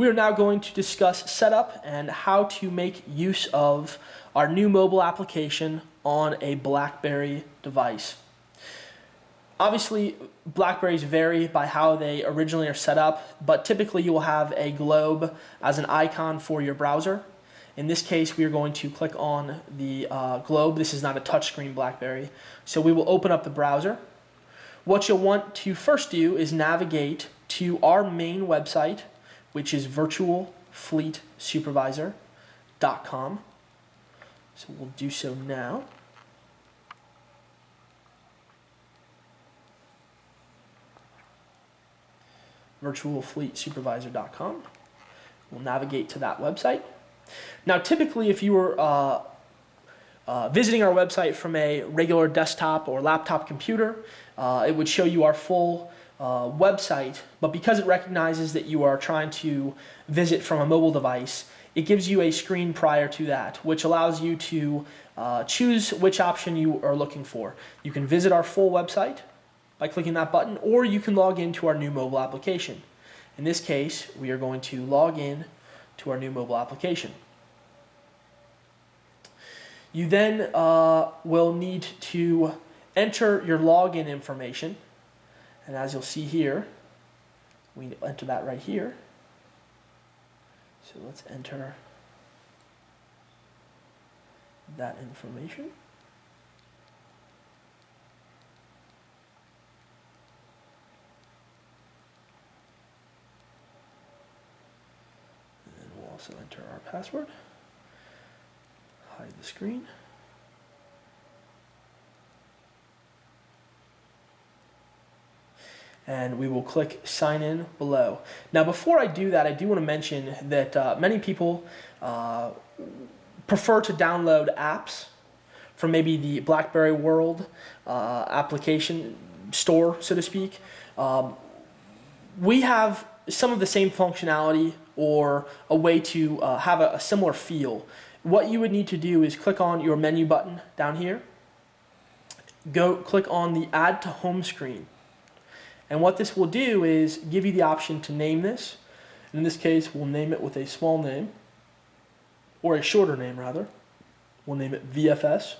We are now going to discuss setup and how to make use of our new mobile application on a Blackberry device. Obviously, Blackberries vary by how they originally are set up, but typically you will have a globe as an icon for your browser. In this case, we are going to click on the globe. This is not a touchscreen Blackberry. So we will open up the browser. What you'll want to first do is navigate to our main website, which is virtualfleetsupervisor.com. So we'll do so now. virtualfleetsupervisor.com. We'll navigate to that website. Now, typically, if you were visiting our website from a regular desktop or laptop computer, it would show you our full website, but because it recognizes that you are trying to visit from a mobile device, it gives you a screen prior to that, which allows you to choose which option you are looking for. You can visit our full website by clicking that button, or you can log into our new mobile application. In this case, we are going to log in to our new mobile application. You then will need to enter your login information, and as you'll see here, we enter that right here. So let's enter that information. And then we'll also enter our password. Hide the screen. And we will click sign in below. Now, before I do that, I do want to mention that many people prefer to download apps from maybe the Blackberry World application store, so to speak. We have some of the same functionality or a way to have a similar feel. What you would need to do is click on your menu button down here. Go click on the Add to Home screen. And what this will do is give you the option to name this. In this case, we'll name it with a small name, or a shorter name rather. We'll name it VFS.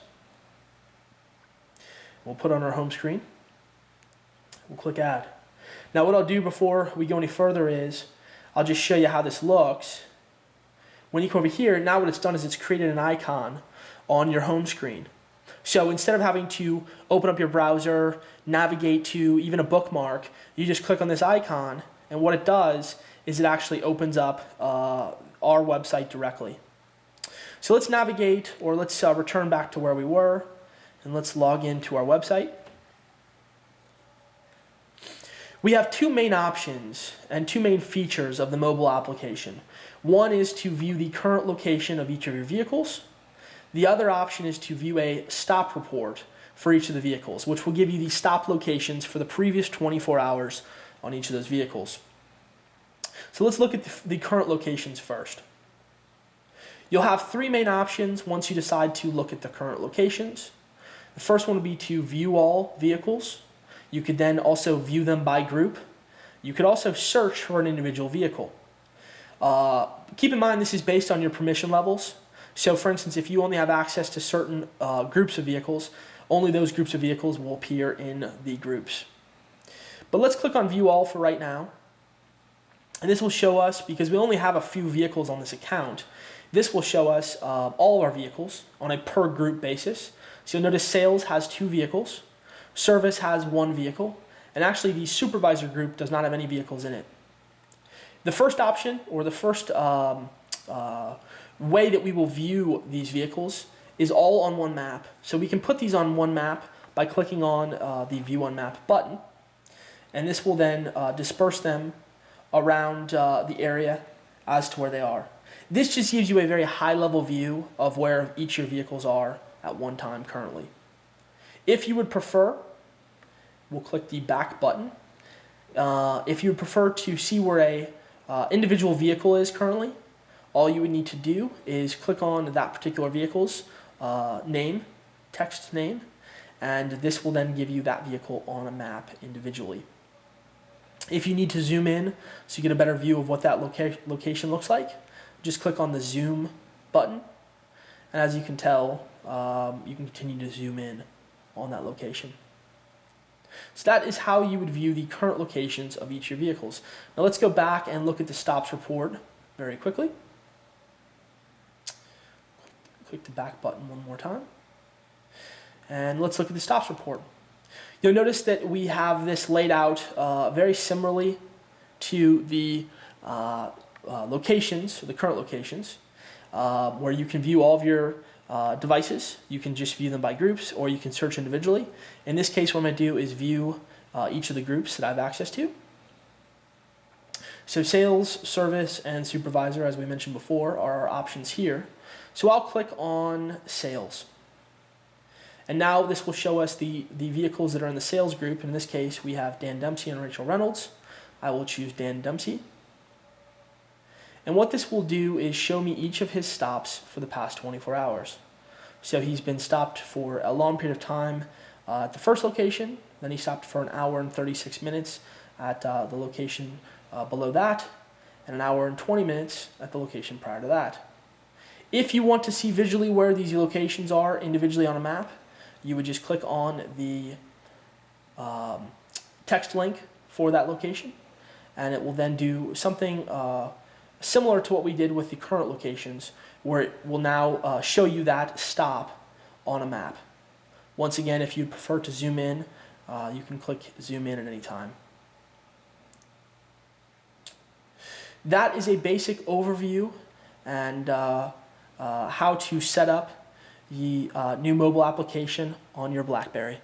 We'll put it on our home screen. We'll click Add. Now what I'll do before we go any further is I'll just show you how this looks. When you come over here, now what it's done is it's created an icon on your home screen. So instead of having to open up your browser, navigate to even a bookmark, you just click on this icon, and what it does is it actually opens up our website directly. So let's navigate, or let's return back to where we were, and let's log into our website. We have two main options and two main features of the mobile application. One is to view the current location of each of your vehicles. The other option is to view a stop report for each of the vehicles, which will give you the stop locations for the previous 24 hours on each of those vehicles. So let's look at the current locations first. You'll have three main options once you decide to look at the current locations. The first one would be to view all vehicles. You could then also view them by group. You could also search for an individual vehicle. Keep in mind this is based on your permission levels. So for instance, if you only have access to certain groups of vehicles, only those groups of vehicles will appear in the groups. But let's click on View All for right now. And this will show us, because we only have a few vehicles on this account, this will show us all of our vehicles on a per group basis. So you'll notice Sales has 2 vehicles, Service has 1 vehicle, and actually the Supervisor group does not have any vehicles in it. The first option, or the first way that we will view these vehicles is all on one map. So we can put these on one map by clicking on the View on Map button, and this will then disperse them around the area as to where they are. This just gives you a very high-level view of where each of your vehicles are at one time currently. If you would prefer, we'll click the back button. If you would prefer to see where a individual vehicle is currently, all you would need to do is click on that particular vehicle's name, text name, and this will then give you that vehicle on a map individually. If you need to zoom in so you get a better view of what that location looks like, just click on the zoom button. And as you can tell, you can continue to zoom in on that location. So that is how you would view the current locations of each of your vehicles. Now let's go back and look at the stops report very quickly. Click the back button one more time. And let's look at the stops report. You'll notice that we have this laid out very similarly to the locations, the current locations, where you can view all of your devices. You can just view them by groups, or you can search individually. In this case, what I'm going to do is view each of the groups that I have access to. So sales, service, and supervisor, as we mentioned before, are our options here. So I'll click on sales. And now this will show us the vehicles that are in the sales group. In this case, we have Dan Dempsey and Rachel Reynolds. I will choose Dan Dempsey. And what this will do is show me each of his stops for the past 24 hours. So he's been stopped for a long period of time at the first location, then he stopped for an hour and 36 minutes at the location below that, and an hour and 20 minutes at the location prior to that. If you want to see visually where these locations are individually on a map, you would just click on the text link for that location, and it will then do something similar to what we did with the current locations, where it will now show you that stop on a map. Once again, if you prefer to zoom in, you can click zoom in at any time. That is a basic overview and how to set up the new mobile application on your BlackBerry.